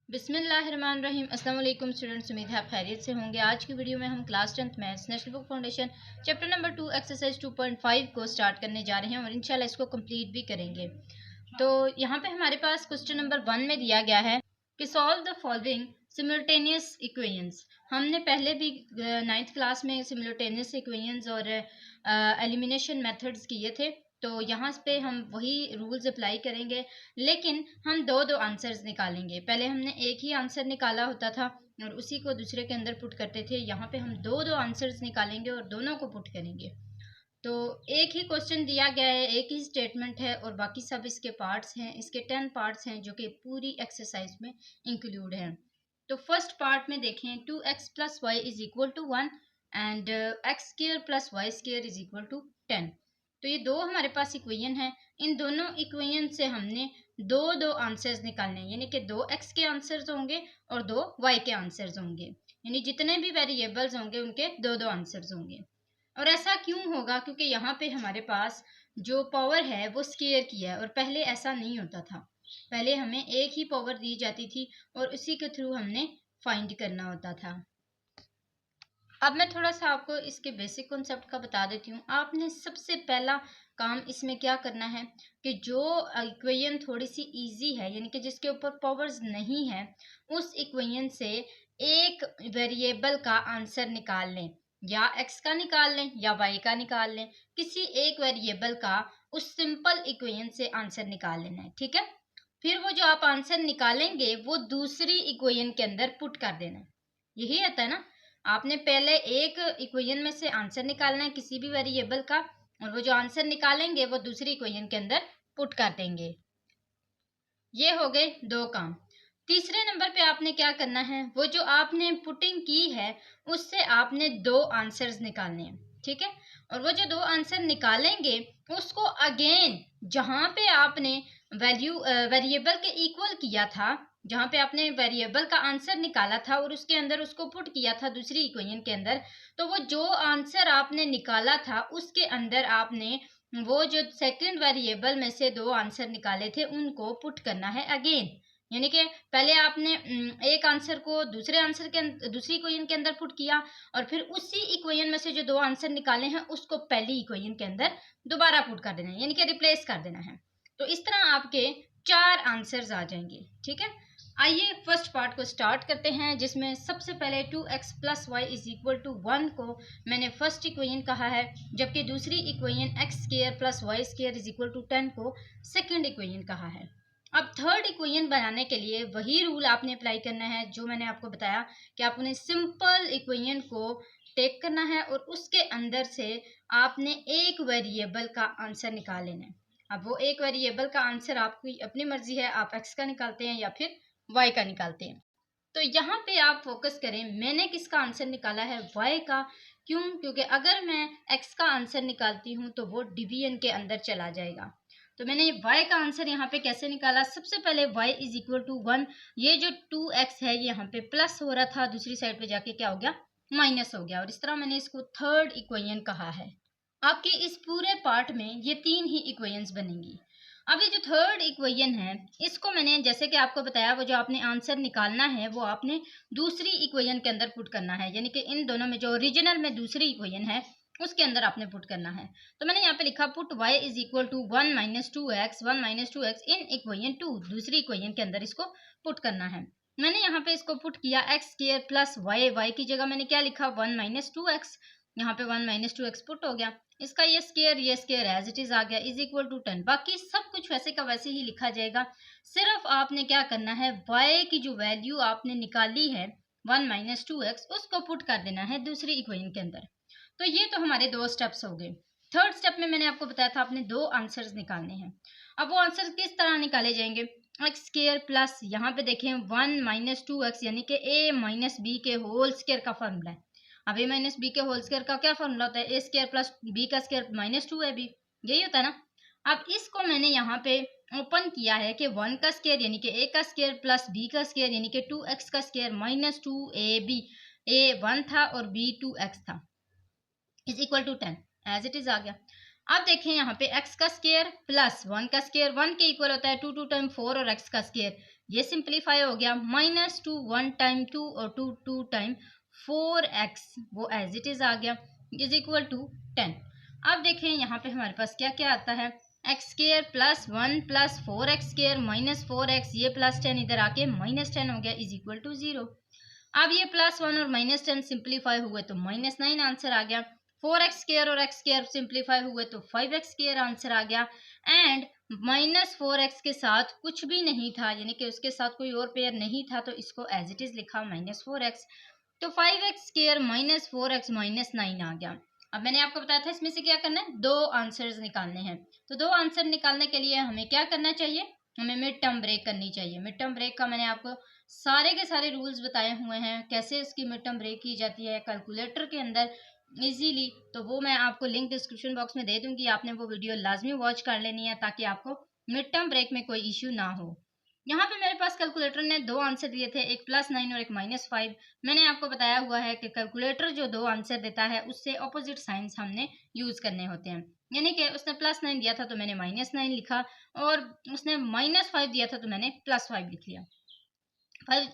बिस्मिल्लाहिर्रहमानिर्रहीम। अस्सलाम वालेकुम स्टूडेंट्स, उम्मीद है आप खैरियत से होंगे। आज की वीडियो में हम class 10th maths national book foundation chapter number 2 exercise 2.5 को स्टार्ट करने जा रहे हैं और इंशाल्लाह इसको कंप्लीट भी करेंगे। तो यहाँ पे हमारे पास क्वेश्चन नंबर 1 में दिया गया है कि solve the following simultaneous equations. हमने पहले भी 9th क्लास में सिमुल्टेनियस इक्वेशंस और एलिमिनेशन मेथड्स किए थे, तो यहाँ पे हम वही रूल्स अप्लाई करेंगे, लेकिन हम दो दो आंसर्स निकालेंगे। पहले हमने एक ही आंसर निकाला होता था और उसी को दूसरे के अंदर पुट करते थे। यहाँ पे हम दो दो आंसर्स निकालेंगे और दोनों को पुट करेंगे। तो एक ही क्वेश्चन दिया गया है, एक ही स्टेटमेंट है और बाकी सब इसके पार्ट्स हैं। इसके 10 पार्ट्स हैं जो कि पूरी एक्सरसाइज में इंक्लूड हैं। तो फर्स्ट पार्ट में देखें, 2x plus y is equal to 1 and x square plus y square is equal to 10। तो ये दो हमारे पास इक्वेशन है। इन दोनों इक्वेशन से हमने दो दो आंसर्स निकालने हैं, यानी कि दो x के आंसर्स होंगे और दो y के आंसर्स होंगे, यानी जितने भी वेरिएबल्स होंगे उनके दो दो आंसर्स होंगे। और ऐसा क्यों होगा? क्योंकि यहाँ पे हमारे पास जो पावर है वो स्क्वायर की है और पहले ऐसा नहीं होता था। पहले हमें एक ही पावर दी जाती थी और उसी के थ्रू हमने फाइंड करना होता था। अब मैं थोड़ा सा आपको इसके बेसिक कॉन्सेप्ट का बता देती हूँ। आपने सबसे पहला काम इसमें क्या करना है कि जो इक्वेशन थोड़ी सी इजी है, यानी कि जिसके ऊपर पावर्स नहीं है, उस इक्वेशन से एक वेरिएबल का आंसर निकाल लें, या x का निकाल लें या y का निकाल लें। किसी एक वेरिएबल का उस सिंपल इक्वेशन से आंसर निकाल लेना है, ठीक है। फिर वो जो आप आंसर निकालेंगे वो दूसरी इक्वेशन के अंदर पुट कर देना है। यही आता है ना, आपने पहले एक इक्वेशन में से आंसर निकालना है किसी भी वेरिएबल का, और वो जो आंसर निकालेंगे वो दूसरी इक्वेशन के अंदर पुट कर देंगे। ये हो गए दो काम। तीसरे नंबर पे आपने क्या करना है, वो जो आपने पुटिंग की है उससे आपने दो आंसर्स निकालने हैं, ठीक है। और वो जो दो आंसर निकालेंगे उसको अगेन जहां पे आपने वेरिएबल के इक्वल किया था, जहां पे आपने वेरिएबल का आंसर निकाला था और उसके अंदर उसको पुट किया था दूसरी इक्वेशन के अंदर, तो वो जो आंसर आपने निकाला था उसके अंदर आपने वो जो सेकंड वेरिएबल में से दो आंसर निकाले थे उनको पुट करना है अगेन। यानी कि पहले आपने एक आंसर को दूसरे आंसर के दूसरी इक्वेशन के अंदर पुट किया और फिर उसी इक्वेशन में से जो दो आंसर निकाले हैं उसको पहली इक्वेशन के अंदर दोबारा पुट कर देना है, यानी कि रिप्लेस कर देना है। तो इस तरह आपके चार आंसर्स आ जाएंगे, ठीक है। आइए फर्स्ट पार्ट को स्टार्ट करते हैं, जिसमें सबसे पहले 2x plus y is equal to 1 को मैंने फर्स्ट इक्वेशन कहा है, जबकि दूसरी equation x square plus y square is equal to 10 को सेकंड इक्वेशन कहा है। अब थर्ड इक्वेशन बनाने के लिए वही रूल आपने अप्लाई करना है जो मैंने आपको बताया कि आपने सिंपल इक्वेशन को टेक करना है और उसके अंदर से आपने एक वेरिएबल का आंसर निकाल लेना है। अब वो एक वेरिएबल का आंसर आपकी अपनी मर्जी है, आप एक्स का निकालते हैं या फिर y का निकालते हैं। तो यहाँ पे आप फोकस करें, मैंने किसका आंसर निकाला है? y का। क्यों? क्योंकि अगर मैं x का आंसर निकालती हूँ तो वो डिवीजन के अंदर चला जाएगा। तो मैंने y का आंसर यहाँ पे कैसे निकाला? सबसे पहले y इज इक्वल टू 1, ये जो 2x है यहाँ पे प्लस हो रहा था, दूसरी साइड पे जाके क्या हो गया? माइनस हो गया, और इस तरह मैंने इसको थर्ड इक्वेशन कहा है। आपके इस पूरे पार्ट में ये तीन ही इक्वेशंस बनेंगी। अब ये जो थर्ड इक्वेशन है इसको मैंने जैसे कि आपको बताया, वो जो आपने आंसर निकालना है वो आपने दूसरी इक्वेशन के अंदर पुट करना है, यानी कि इन दोनों में जो ओरिजिनल में दूसरी इक्वेशन है उसके अंदर आपने पुट करना है। तो मैंने यहाँ पे लिखा put y is equal to 1 minus 2x in equation 2, दूसरी इक्वेशन के अंदर इसको पुट करना है। मैंने यहाँ पे इसको पुट किया एक्स स्क्वायर प्लस y की जगह मैंने क्या लिखा? 1 माइनस 2x। यहाँ पे 1 माइनस 2x पुट हो गया, इसका ये स्क्वायर एज इट इज आ गया इज इक्वल टू 10। बाकी सब कुछ वैसे का वैसे ही लिखा जाएगा। सिर्फ आपने क्या करना है, y की जो वैल्यू आपने निकाली है 1 माइनस 2x उसको पुट कर देना है दूसरी इक्वेशन के अंदर। तो ये तो हमारे दो स्टेप्स हो गए। थर्ड स्टेप में मैंने आपको बताया था आपने दो आंसर्स निकालने हैं। अब वो आंसर किस तरह निकाले जाएंगे? एक्स स्क्वायर प्लस, यहाँ पे देखें 1 माइनस 2x यानी कि a माइनस b के होल स्क्वायर का फॉर्मूला है। अब a माइनस बी के होल स्क्वायर का क्या फॉर्मूला होता है? ए स्क्वायर प्लस बी का स्क्वायर माइनस 2ab, यही होता है ना। अब इसको मैंने यहाँ पे ओपन किया है कि 1 का स्क्वायर यानी कि a का स्क्वायर प्लस b का स्क्वायर यानी कि 2x का स्क्वायर माइनस 2ab, a 1 था और b 2x था, is equal to 10, as it is आ गया। अब देखें यहाँ पे x का स्क्वायर प्लस 1 का स्क्वायर, 1 के इक्वल होता है 2 2 टाइम 4 और x का स्क्वायर ये सिंप्लीफाई हो गया। -2 1 टाइम 2 और 2 2 टाइम 4x वो एज इट इज आ गया इज इक्वल टू 10। अब देखें यहाँ पे हमारे पास क्या क्या आता है, x square plus 1 plus 4x square minus 4x, ये प्लस 10 इधर आके -10 हो गया इज इक्वल टू 0। अब ये +1 और -10 सिंप्लीफाई हुए तो -9 आंसर आ गया। 4x स्क्र और x स्क्र सिंप्लीफाई हुए तो 5x स्क्र आंसर आ गया। एंड -4x के साथ कुछ भी नहीं था, यानी कि उसके साथ कोई और पेयर नहीं था, तो इसको एज इट इज लिखा -4x। तो 5x स्क्र -4x -9 आ गया। अब मैंने आपको बताया था इसमें से क्या करना है, दो आंसर्स निकालने हैं। तो दो आंसर निकालने के लिए हमें क्या करना चाहिए, हमें मिड टर्म ब्रेक करनी चाहिए। मिड टर्म ब्रेक का मैंने आपको सारे के सारे रूल्स बताए हुए हैं, कैसे इसकी मिड टर्म ब्रेक की जाती है कैलकुलेटर के अंदर इजीली। तो वो मैं आपको लिंक डिस्क्रिप्शन बॉक्स में दे दूंगी, आपने वो वीडियो लाजमी वॉच कर लेनी है ताकि आपको मिड टर्म ब्रेक में कोई इश्यू ना हो। यहाँ पे मेरे पास कैलकुलेटर ने दो आंसर दिए थे, एक +9 और एक -5। मैंने आपको बताया हुआ है कि कैलकुलेटर जो दो आंसर देता है उससे ऑपोजिट साइंस हमने यूज करने होते हैं। यानी कि उसने +9 दिया था तो मैंने -9 लिखा, और उसने -5 दिया था तो मैंने +5 लिख लिया।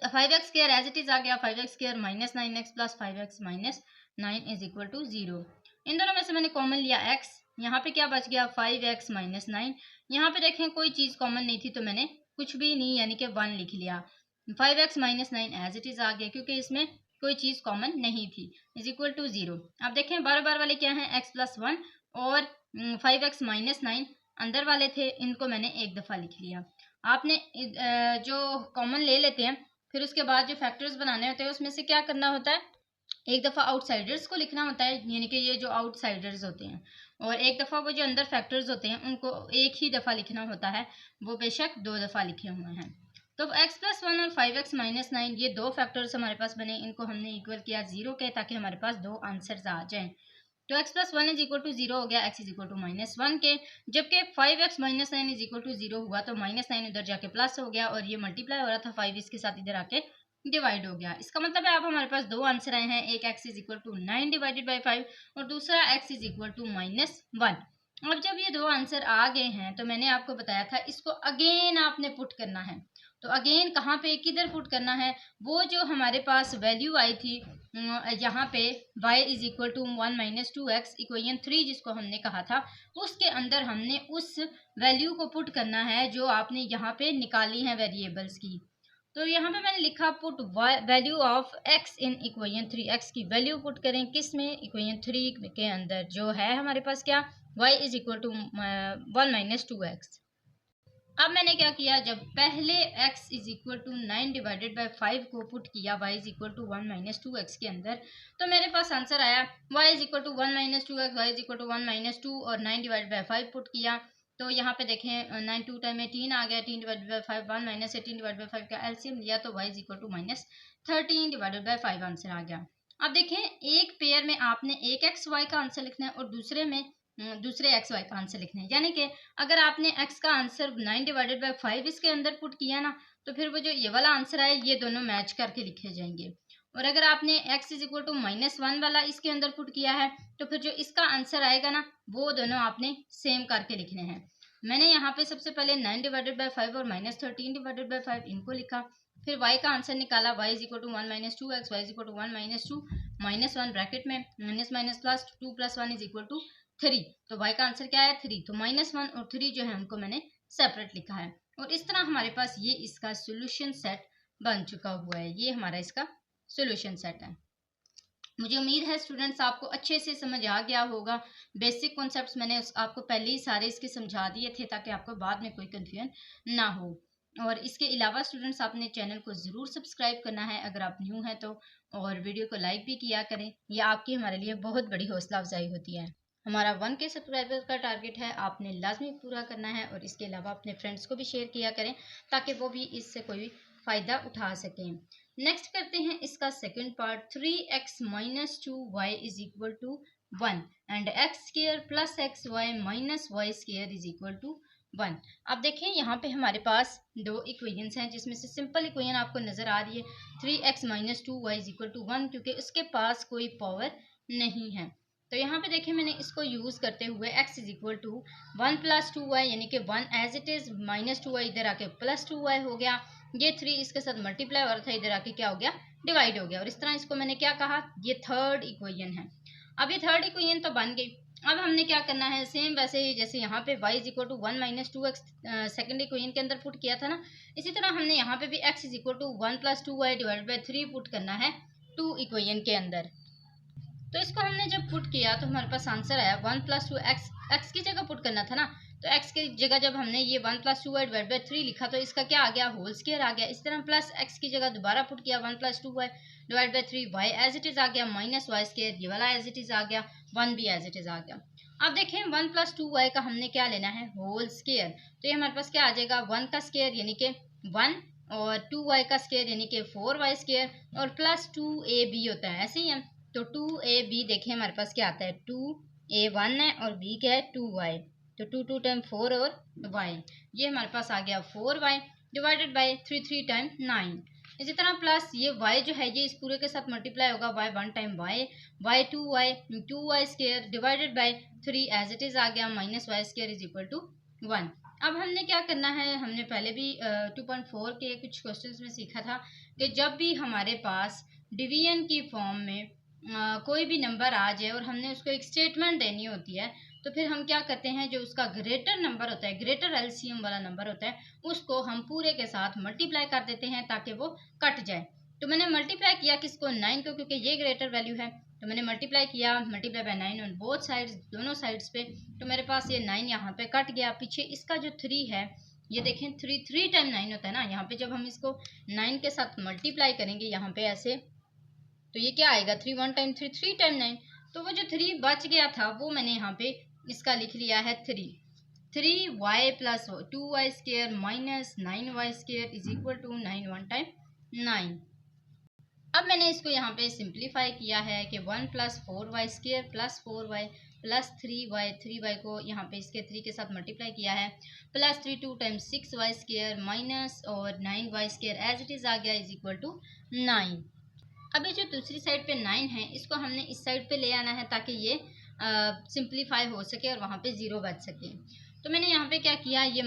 5x square as it is आ गया, 5x square -9x plus 5x -9 is equal to 0। इन दोनों में से मैंने कॉमन लिया x, यहाँ पे क्या बच गया 5x -9। यहाँ पे देखें कोई चीज़ कॉमन नहीं थी तो मैंने कुछ भी नहीं यानी कि 1 लिख लिया। 5x -9 एज इट इज आ गया क्योंकि इसमें कोई चीज़ कॉमन नहीं थी इज इक्वल टू 0। अब देखें बार बार वाले क्या हैं, x + 1 और 5x -9 अंदर वाले थे, इनको मैंने एक दफ़ा लिख लिया। आपने जो कॉमन ले लेते हैं फिर उसके बाद जो फैक्टर्स बनाने होते हैं उसमें से क्या करना होता है, एक दफ़ा आउटसाइडर्स को लिखना होता है, यानी कि ये जो आउटसाइडर्स होते हैं, और एक दफ़ा वो जो अंदर फैक्टर्स होते हैं उनको एक ही दफ़ा लिखना होता है, वो बेशक 2 दफ़ा लिखे हुए हैं। तो x + 1 और 5x -9 ये दो फैक्टर्स हमारे पास बने, इनको हमने इक्वल किया 0 के ताकि हमारे पास दो आंसर्स आ जाएं। तो x + 1 इज इक्वल टू 0 हो गया, x इज इक्वल टू -1 के, जबकि 5x -9 इज इक्वल टू 0 हुआ तो -9 उधर जाके प्लस हो गया और ये मल्टीप्लाई हो रहा था 5 इसके साथ इधर आके डिवाइड हो गया। इसका मतलब है अब हमारे पास दो आंसर आए हैं, एक x is equal to 9 divided by 5 और दूसरा x इज इक्वल टू -1। अब जब ये दो आंसर आ गए हैं तो मैंने आपको बताया था इसको अगेन आपने पुट करना है। तो अगेन कहाँ पे किधर पुट करना है, वो जो हमारे पास वैल्यू आई थी यहाँ पे y is equal to 1 - 2x equation 3 जिसको हमने कहा था, उसके अंदर हमने उस वैल्यू को पुट करना है जो आपने यहाँ पे निकाली है वेरिएबल्स की। तो यहाँ पे मैंने लिखा put value of x in equation 3, x की वैल्यू पुट करें किस में, इक्वेशन 3 के अंदर जो है हमारे पास क्या, y is equal to 1 - 2x। अब मैंने क्या किया, जब पहले x is equal to 9 divided by 5 को पुट किया y is equal to 1 - 2x के अंदर, तो मेरे पास आंसर आया y is equal to 1 - 2x, y is equal to 1 - 2 और 9 डिवाइडेड बाई 5 पुट किया। तो यहाँ पे देखें 9 2 टाइम 18 आ गया, 3 डिवाइडेड बाई 5 1 - 18 डिवाइडेड बाई 5 का एलसीएम लिया तो y is equal to -13 divided by 5 answer आ गया। अब देखें एक पेयर में आपने एक xy का आंसर लिखना है और दूसरे में दूसरे एक्स वाई का आंसर लिखना है, यानी कि अगर आपने x का आंसर 9 डिवाइडेड बाई 5 इसके अंदर पुट किया ना तो फिर वो जो ये वाला आंसर आए ये दोनों मैच करके लिखे जाएंगे। और अगर आपने x इज इक्वल टू -1 वाला इसके अंदर पुट किया है तो फिर जो इसका आंसर आएगा ना वो दोनों आपने सेम करके लिखने हैं। मैंने यहाँ पे सबसे पहले 9 डिवाइडेड बाई 5 और -13 डिवाइडेड बाई 5 इनको लिखा, फिर y का आंसर निकाला, y is equal to 1 - 2x, y is equal to 1 - 2 -1 bracket में minus minus plus 2 + 1 is equal to 3। तो y का आंसर क्या है 3, तो -1 और 3 जो है उनको मैंने सेपरेट लिखा है। और इस तरह हमारे पास ये इसका सोल्यूशन सेट बन चुका हुआ है, ये हमारा इसका सोल्यूशन सेट है। मुझे उम्मीद है स्टूडेंट्स आपको अच्छे से समझ आ गया होगा। बेसिक कॉन्सेप्ट्स मैंने आपको पहले ही सारे इसके समझा दिए थे ताकि आपको बाद में कोई कंफ्यूजन ना हो। और इसके अलावा स्टूडेंट्स आपने चैनल को ज़रूर सब्सक्राइब करना है अगर आप न्यू हैं तो, और वीडियो को लाइक भी किया करें, यह आपकी हमारे लिए बहुत बड़ी हौसला अफजाई होती है। हमारा 1K सब्सक्राइबर का टारगेट है, आपने लाजमी पूरा करना है और इसके अलावा अपने फ्रेंड्स को भी शेयर किया करें ताकि वो भी इससे कोई फ़ायदा उठा सकें। नेक्स्ट करते हैं इसका second part, 3x - 2y is equal to 1 and x square plus xy minus y square is equal to 1। अब देखें यहाँ पे हमारे पास दो इक्वेशंस हैं जिसमें से सिंपल इक्वेशन आपको नज़र आ रही है 3x - 2y is equal to 1, क्योंकि उसके पास कोई पावर नहीं है। तो यहाँ पे देखें मैंने इसको यूज़ करते हुए x is equal to 1 + 2y यानी कि 1 एज इट इज़ -2y इधर आके +2y हो गया, ये 3 इसके साथ मल्टीप्लाई हो रहा था, इधर आके क्या हो गया, डिवाइड हो गया। और इस तरह इसको मैंने क्या कहा, ये थर्ड इक्वेशन है। अब ये थर्ड इक्वेशन तो बन गई। अब हमने क्या करना है, सेम वैसे ही जैसे यहाँ पे y is equal to 1 minus 2x second equation के अंदर पुट किया था ना, इसी तरह हमने यहाँ पे भी x is equal to 1 plus 2y divide by 3 put करना है 2 इक्वेशन के अंदर। तो इसको हमने जब पुट किया तो हमारे पास आंसर आया 1 प्लस 2 एक्स की जगह पुट करना था ना, तो x की जगह जब हमने ये 1 प्लस 2y डिवाइड बाई 3 लिखा तो इसका क्या आ गया, होल स्क्वायर आ गया। इस तरह प्लस x की जगह दोबारा पुट किया 1 plus 2y divide by 3, y as it is आ गया, माइनस वाई स्क्वायर, ये वाला एज इट इज आ गया, 1 भी एज इट इज आ गया। अब देखें 1 प्लस 2y का हमने क्या लेना है, होल स्क्वायर। तो ये हमारे पास क्या आ जाएगा, 1 का स्क्वायर यानी कि 1 और 2y का स्क्वायर यानी कि 4y स्क्वायर और प्लस 2ab होता है, ऐसे ही है। तो 2ab देखें हमारे पास क्या आता है, 2a 1 है और b क्या है 2y, तो 2 टाइम 4 और y, ये हमारे पास आ गया 4y डिवाइडेड बाई 3 टाइम 9। इसी तरह प्लस ये y जो है ये इस पूरे के साथ मल्टीप्लाई होगा, y 1 time y 2y square divided by 3 as it is आ गया, minus Y square is equal to 1। अब हमने क्या करना है, हमने पहले भी 2.4 के कुछ क्वेश्चंस में सीखा था कि जब भी हमारे पास डिवीजन की फॉर्म में कोई भी नंबर आ जाए और हमने उसको एक स्टेटमेंट देनी होती है, तो फिर हम क्या करते हैं, जो उसका ग्रेटर नंबर होता है, ग्रेटर एलसीएम वाला नंबर होता है, उसको हम पूरे के साथ मल्टीप्लाई कर देते हैं ताकि वो कट जाए। तो मैंने मल्टीप्लाई किया किसको, 9 को, क्योंकि ये ग्रेटर वैल्यू है, तो मैंने मल्टीप्लाई किया, multiply by 9 on both sides, दोनों साइड्स पे। तो मेरे पास ये 9 यहाँ पे कट गया, पीछे इसका जो 3 है, ये देखें 3 टाइम 9 होता है ना, यहाँ पे जब हम इसको 9 के साथ मल्टीप्लाई करेंगे यहाँ पे ऐसे, तो ये क्या आएगा, 3 1 टाइम 3 3 टाइम 9। तो वो जो 3 बच गया था वो मैंने यहाँ पे इसका लिख लिया है 3y plus 2y square minus 9y square is equal to 9 1 time 9। अब मैंने इसको यहाँ पे सिंप्लीफाई किया है कि 1 plus 4y square plus 4y plus 3y को यहाँ पे इसके 3 के साथ मल्टीप्लाई किया है, plus 3 2 time 6y square minus और 9y square as it is आ गया इज इक्वल टू 9। अभी जो दूसरी साइड पे 9 है, इसको हमने इस साइड पे ले आना है ताकि ये सिंप्लीफाई हो सके और वहाँ पे 0 बच सके। तो मैंने यहाँ पे क्या किया, ये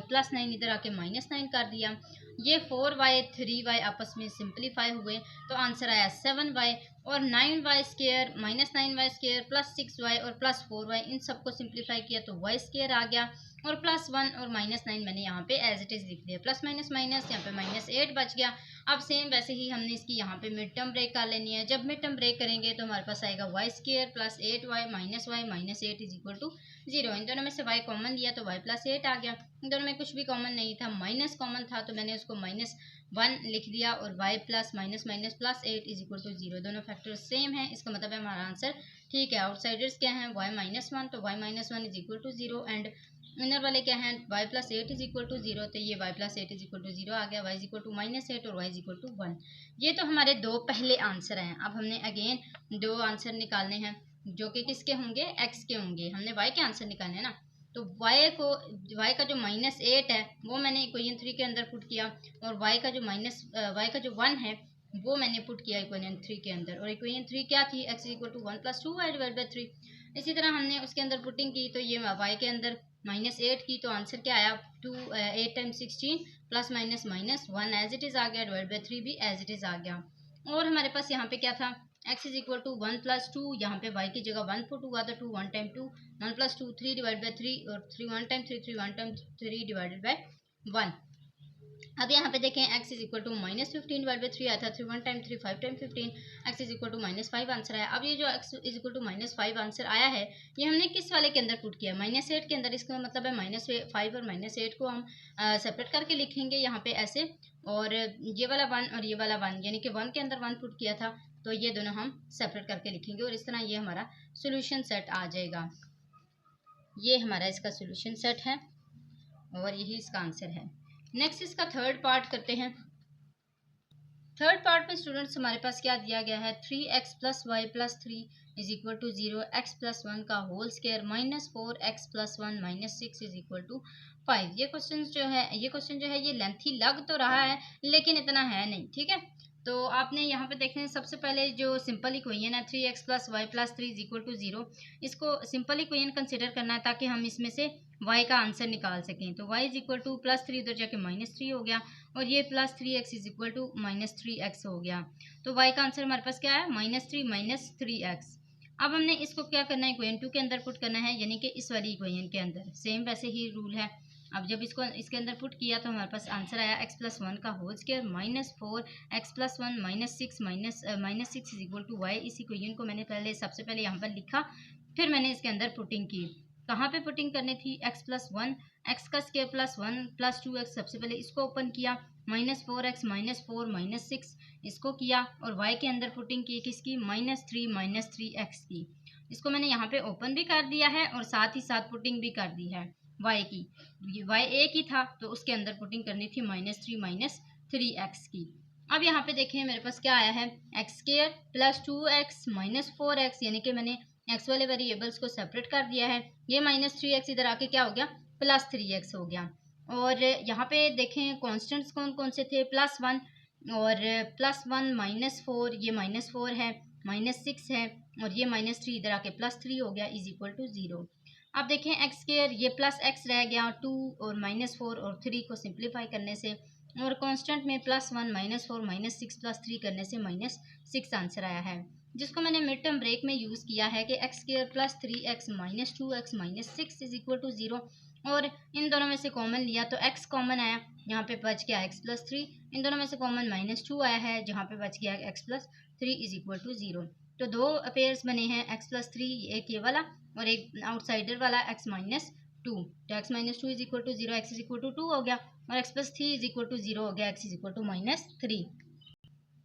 प्लस 9 इधर आके माइनस 9 कर दिया, ये 4y 3y आपस में सिंप्लीफाई हुए तो आंसर आया 7y, और 9y square minus 9y square plus 6y और प्लस 4y, इन सबको सिंप्लीफाई किया तो y स्क्वायर आ गया, और प्लस 1 और माइनस 9 मैंने यहाँ पे एज इट इज लिख दिया, प्लस माइनस माइनस यहाँ पे माइनस 8 बच गया। अब सेम वैसे ही हमने इसकी यहाँ पे मिड टर्म ब्रेक कर लेनी है। जब मिड टर्म ब्रेक करेंगे तो हमारे पास आएगा y square plus 8y minus 8 is equal to 0। इन दोनों में से y कॉमन लिया तो y प्लस 8 आ गया, इन दोनों में कुछ भी कॉमन नहीं था, माइनस कॉमन था तो मैंने उसको -1 लिख दिया, और y plus minus minus plus 8 is equal to 0। दोनों फैक्टर सेम है, इसका मतलब है हमारा आंसर ठीक है। आउटसाइडर्स क्या हैं, y माइनस 1, तो y minus 1 is equal to 0, and inner वाले क्या हैं, y plus 8 is equal to 0, तो ये y plus 8 is equal to 0 आ गया, y इज इक्वल टू -8 और y इज इक्वल टू 1। ये तो हमारे दो पहले आंसर हैं। अब हमने अगेन दो आंसर निकालने हैं जो कि किसके होंगे, x के होंगे। हमने y के आंसर निकालने हैं ना, तो y का जो -8 है वो मैंने इक्वेशन 3 के अंदर पुट किया, और y का जो 1 है वो मैंने पुट किया इक्वेशन 3 के अंदर। और इक्वेशन 3 क्या थी, x is equal to 1 plus 2y divide by 3। इसी तरह हमने उसके अंदर पुटिंग की, तो ये y के अंदर -8 की, तो आंसर क्या आया, 8 time 16 plus minus minus 1 as it is आ गया, डिवाइड बाई 3 भी एज इट इज आ गया। और हमारे पास यहाँ पे क्या था, x is equal to 1 plus 2, यहाँ पे y की जगह 1 पुट हुआ, तो 2 1 टाइम 2 1 प्लस 2 3 डिवाइड बाई 3, और 3 1 टाइम 3 3 1 टाइम 3 डिवाइडेड बाई 1। अब यहाँ पे देखें x is equal to -15 divide by 3 आया था, 3 1 time 3 5 time 15, x is equal to -5 answer आया। अब ये जो x is equal to -5 answer आया है, ये हमने किस वाले के अंदर पुट किया, -8 के अंदर। इसका मतलब है -5 और -8 को हम सेपरेट करके लिखेंगे यहाँ पे ऐसे, और ये वाला 1 और ये वाला 1, यानी कि 1 के अंदर 1 पुट किया था, तो ये दोनों हम सेपरेट करके लिखेंगे, और इस तरह ये हमारा सोल्यूशन सेट आ जाएगा। ये हमारा इसका सोल्यूशन सेट है और यही इसका आंसर है। नेक्स्ट इसका थर्ड पार्ट करते हैं। थर्ड पार्ट में स्टूडेंट्स हमारे पास क्या दिया गया है, 3x plus y plus 3 is equal to 0, x plus 1 का whole square -4x plus 1 -6 is equal to 5। ये क्वेश्चन जो है ये लेंथी लग तो रहा है लेकिन इतना है नहीं, ठीक है। तो आपने यहाँ पे देखें सबसे पहले जो सिंपल इक्वेशन है 3x plus y plus 3 is equal to 0, इसको सिंपल इक्वेशन कंसिडर करना है ताकि हम इसमें से y का आंसर निकाल सकें। तो y is equal to plus 3 उधर जाके -3 हो गया और ये plus 3x is equal to -3x हो गया। तो y का आंसर हमारे पास क्या है, -3 -3x। अब हमने इसको क्या करना है, इक्वेशन 2 के अंदर पुट करना है, यानी कि इस वाली इक्वेशन के अंदर। सेम वैसे ही रूल है। अब जब इसको इसके अंदर पुट किया तो हमारे पास आंसर आया x प्लस 1 का whole square -4x plus 1 -6 -6 is equal to y। इस इक्वेशन को मैंने सबसे पहले यहाँ पर लिखा, फिर मैंने इसके अंदर पुटिंग की। कहाँ पे पुटिंग करनी थी, x प्लस 1, x का स्क्वायर प्लस 1 प्लस 2x, सबसे पहले इसको ओपन किया, -4x -4 -6 इसको किया और y के अंदर पुटिंग की किसकी, -3 3x की। इसको मैंने यहाँ पे ओपन भी कर दिया है और साथ ही साथ पुटिंग भी कर दी है y की। y एक ही था तो उसके अंदर पुटिंग करनी थी -3 3x की। अब यहाँ पे देखें मेरे पास क्या आया है, x square plus 2x -4x, यानी कि मैंने x वाले वेरिएबल्स को सेपरेट कर दिया है। ये -3x इधर आके क्या हो गया, +3x हो गया। और यहाँ पे देखें कॉन्स्टेंट्स कौन कौन से थे, +1 और +1 -4, ये -4 है, -6 है और ये -3 इधर आके +3 हो गया इज इक्वल टू 0। अब देखें एक्स स्क्वायर, ये प्लस एक्स रह गया, 2 और -4 और 3 को सिंप्लीफाई करने से, और कांस्टेंट में +1 -4 -6 +3 करने से -6 आंसर आया है, जिसको मैंने मिड टर्म ब्रेक में यूज़ किया है कि x square plus 3x -2x -6 is equal to 0। और इन दोनों में से कॉमन लिया तो x कॉमन आया, यहाँ पे बच गया x प्लस 3। इन दोनों में से कॉमन -2 आया है, जहाँ पे बच गया x plus 3 is equal to 0। तो दो पेयर्स बने हैं x प्लस 3, एक ये वाला और एक आउटसाइडर वाला x माइनस 2। तो x minus 2 is equal to 0, x is equal to 2 हो गया और x plus 3 is equal to 0 हो गया, x इज इक्वल टू -3।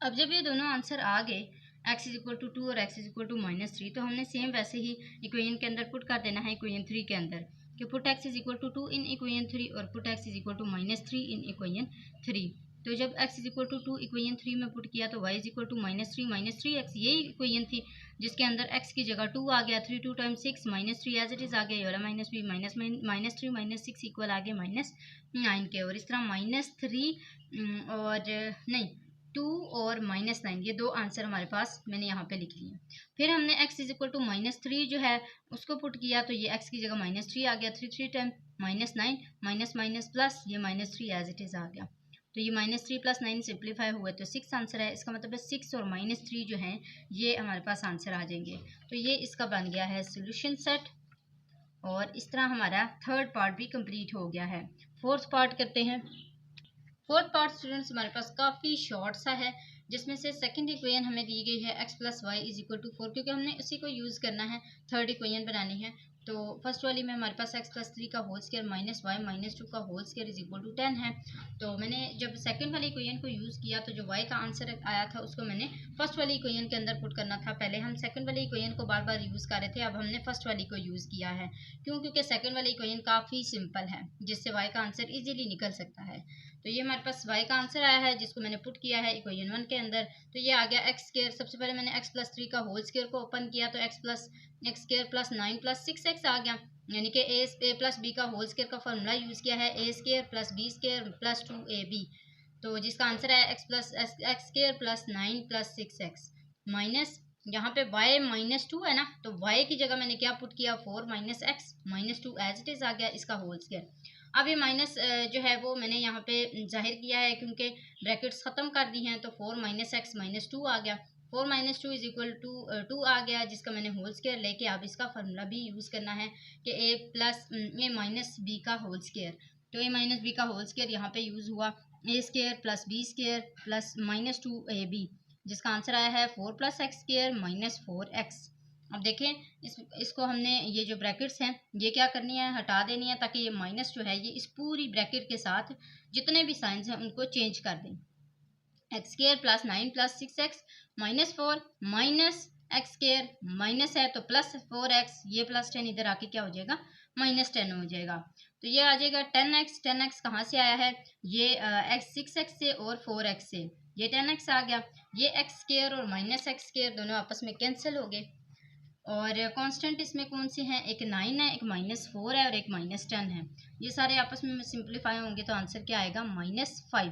अब जब ये दोनों आंसर आ गए, x इज इक्वल टू 2 और x इज इक्वल टू -3, तो हमने सेम वैसे ही इक्वेशन के अंदर पुट कर देना है इक्वेशन 3 के अंदर, कि put x is equal to 2 in equation 3 और put x is equal to -3 in equation 3। तो जब x is equal to 2 equation 3 में पुट किया तो y is equal to -3 3x, यही इक्वेशन थी जिसके अंदर x की जगह 2 आ गया, 3 2 टाइम्स 6 -3 एज इट इज आ गया, ये वाला -b -3 -6 इक्वल आ गया -9 के। और इस तरह -3 और नहीं 2 और -9, ये दो आंसर हमारे पास मैंने यहाँ पे लिख लिए। फिर हमने x इज इक्वल टू -3 जो है उसको पुट किया तो ये x की जगह -3 आ गया, 3 3 टाइम -9 माइनस माइनस प्लस ये -3 एज इट इज आ गया। तो ये -3 + 9 सिंप्लीफाई हुए तो 6 आंसर है। इसका मतलब है 6 और -3 जो हैं ये हमारे पास आंसर आ जाएंगे। तो ये इसका बन गया है सोल्यूशन सेट। और इस तरह हमारा थर्ड पार्ट भी कंप्लीट हो गया है। फोर्थ पार्ट करते हैं। फोर्थ पार्ट स्टूडेंट्स हमारे पास काफ़ी शॉर्ट सा है, जिसमें से सेकंड इक्वेशन हमें दी गई है x + y is equal to 4, क्योंकि हमने उसी को यूज़ करना है, थर्ड इक्वेशन बनानी है। तो फर्स्ट वाली में हमारे पास x + 3 का होल स्क्वायर -y -2 का whole square is equal to 10 है। तो मैंने जब सेकंड वाली इक्वेशन को यूज़ किया तो जो y का आंसर आया था उसको मैंने फर्स्ट वाली इक्वेशन के अंदर पुट करना था। पहले हम सेकंड वाली इक्वेशन को बार बार यूज़ कर रहे थे, अब हमने फर्स्ट वाली को यूज़ किया है। क्यों? क्योंकि सेकंड वाली इक्वेशन काफ़ी सिंपल है, जिससे y का आंसर ईजिली निकल सकता है। तो ये हमारे पास y का आंसर आया है, जिसको मैंने पुट किया है इक्वेशन 1 के अंदर। तो ये आ गया x स्क्वायर। सबसे पहले मैंने x + 3 का होल स्क्वायर को ओपन किया तो x स्क्वायर प्लस 9 + 6x आ गया, यानी कि a + b का होल स्क्वायर का फॉर्मूला यूज़ किया है, a square + b square + 2ab। तो जिसका आंसर है x square plus 9 + 6x minus, यहाँ पे y -2 है ना, तो y की जगह मैंने क्या पुट किया, 4 - x -2 एज इट इज आ गया, इसका होल स्क्वायर। अब ये माइनस जो है वो मैंने यहाँ पे जाहिर किया है क्योंकि ब्रैकेट्स ख़त्म कर दी हैं, तो 4 - x -2 आ गया, 4 - 2 इज इक्वल टू 2 आ गया, जिसका मैंने होल स्क्वायर लेके अब इसका फार्मूला भी यूज़ करना है कि a - b का होल स्क्वायर। तो a - b का होल स्क्वायर यहाँ पे यूज़ हुआ, a square + b square plus -2ab, जिसका आंसर आया है 4 + x स्क्वायर -4x। अब देखें इसको हमने ये जो ब्रैकेट्स हैं ये क्या करनी है, हटा देनी है, ताकि ये माइनस जो है ये इस पूरी ब्रैकेट के साथ जितने भी साइंस हैं उनको चेंज कर दें। x square plus 9 + 6x -4 minus x square minus है तो +4x, ये +10 इधर आके क्या हो जाएगा, -10 हो जाएगा। तो ये आ जाएगा 10x। 10x कहाँ से आया है, ये 6x से और 4x से, ये 10x आ गया। ये x स्क्वायर और -x स्क्वायर दोनों आपस में कैंसिल हो गए। और कांस्टेंट इसमें कौन से हैं, एक 9 है, एक -4 है और एक -10 है। ये सारे आपस में सिंप्लीफाई होंगे तो आंसर क्या आएगा, -5।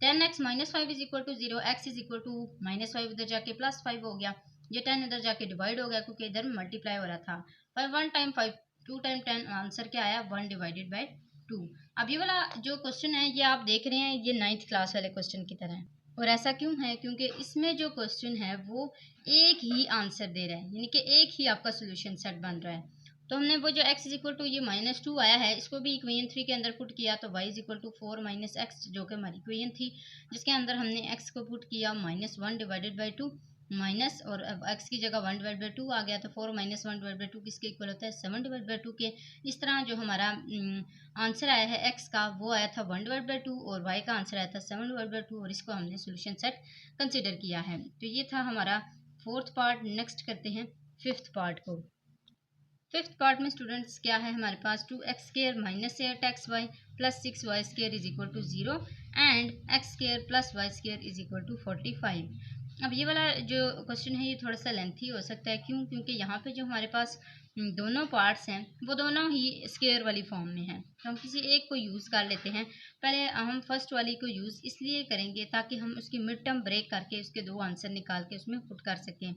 10x minus 5 is equal to 0, x is equal to minus 5 उधर जाके प्लस 5 हो गया, ये 10 उधर जाके डिवाइड हो गया क्योंकि इधर मल्टीप्लाई हो रहा था। 5 1 टाइम 5 2 टाइम 10, आंसर क्या आया 1 डिवाइडेड बाई 2। अब ये वाला जो क्वेश्चन है ये आप देख रहे हैं ये 9th क्लास वाले क्वेश्चन की तरह है। और ऐसा क्यों है? क्योंकि इसमें जो क्वेश्चन है वो एक ही आंसर दे रहा है, यानी कि एक ही आपका सोल्यूशन सेट बन रहा है। तो हमने वो जो x इज इक्वल टू ये -2 आया है इसको भी इक्वेशन 3 के अंदर पुट किया, तो y is equal to 4 minus x जो कि हमारी इक्वेशन थी, जिसके अंदर हमने x को पुट किया -1 डिवाइडेड बाई 2 माइनस, और अब x की जगह 1 डिवाइड बाई 2 आ गया, तो 4 माइनस 1 डिवाइड बाई 2 किसके इक्वल होता है 7 डिवाइड बाई 2 के। इस तरह जो हमारा आंसर आया है x का वो आया था 1 डिवाइड बाई 2 और y का आंसर आया था 7 डिवाइड बाई 2, और इसको हमने सोल्यूशन सेट कंसिडर किया है। तो ये था हमारा 4th पार्ट। नेक्स्ट करते हैं 5th पार्ट को। 5th पार्ट में स्टूडेंट्स क्या है हमारे पास 2x² minus 8xy plus 6y² is equal to 0 and x² plus y² is equal to 45। अब ये वाला जो क्वेश्चन है ये थोड़ा सा लेंथी हो सकता है, क्यों? क्योंकि यहाँ पे जो हमारे पास दोनों पार्ट्स हैं वो दोनों ही स्क्वायर वाली फॉर्म में हैं, तो हम किसी एक को यूज़ कर लेते हैं। पहले हम फर्स्ट वाली को यूज़ इसलिए करेंगे ताकि हम उसकी मिड टर्म ब्रेक करके उसके दो आंसर निकाल के उसमें पुट कर सकें।